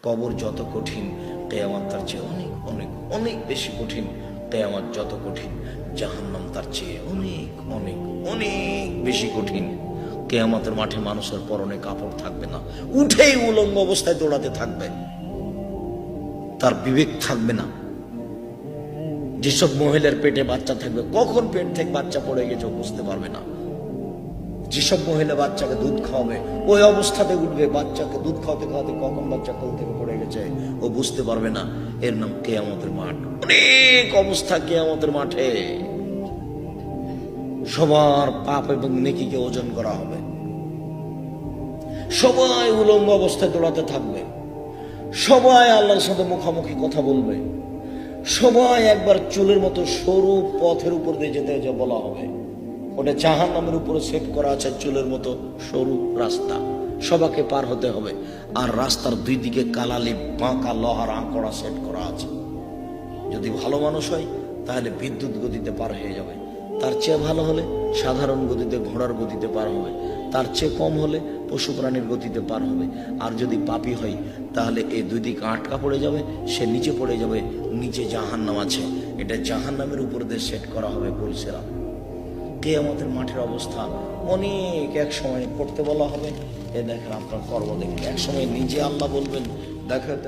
কবর যত কঠিন, কিয়ামত তার চেয়ে অনেক অনেক অনেক বেশি কঠিন। কিয়ামত যত কঠিন, জাহান্নাম তার চেয়ে অনেক অনেক অনেক বেশি কঠিন। কিয়ামতের মাঠে মানুষের পরনে কাপড় থাকবে না, উঠেই উলঙ্গ অবস্থায় দৌড়াতে থাকবে, তার বিবেক থাকবে না। যেসব মহিলার পেটে বাচ্চা থাকবে, কখন পেট থেকে বাচ্চা পড়ে গেছে বুঝতে পারবে না। যেসব মহিলা বাচ্চাকে দুধ খাওয়াবে, ওই অবস্থাতে উঠবে, বাচ্চাকে দুধ খাওয়াতে খাওয়াতে কখন বাচ্চা কোল থেকে পড়ে গেছে ও বুঝতে পারবে না। এর নাম কিয়ামতের মাঠ। অনেক অবস্থা কিয়ামতের মাঠে। সবার পাপ এবং নেকিকে ওজন করা হবে। সবাই উলঙ্গ অবস্থায় দৌড়াতে থাকবে, সবাই আল্লাহর সাথে মুখামুখি কথা বলবে, সবাই একবার চুলের মতো সরু পথের উপর দিয়ে যেতে যে বলা হবে, ওটা জাহান্নামের উপরে সেট করা আছে, চুলের মতো সরু রাস্তা, সবাইকে পার হতে হবে। আর রাস্তার দুই দিকে কালালি বাঁকা লোহার আঁকড়া সেট করা আছে। যদি ভালো মানুষ হয় তাহলে বিদ্যুৎ গতিতে পার হয়ে যাবে, তার চেয়ে ভালো হলে সাধারণ গতিতে ঘোড়ার গতিতে পার হবে, তার চেয়ে কম হলে পশু প্রাণীর গতিতে পার হবে। আর যদি পাপী হয় তাহলে এই দুই দিকে আটকা পড়ে যাবে, সে নিচে পড়ে যাবে, নিচে জাহান্নাম আছে, এটা জাহান্নামের উপর দিয়ে সেট করা হবে। বলছিলাম কিয়ামতের মাঠের অবস্থা অনেক। এক সময় পড়তে বলা হবে, এ দেখেন আপনার কর্ম দেখেন, এক সময় নিজে আল্লাহ বলবেন দেখেন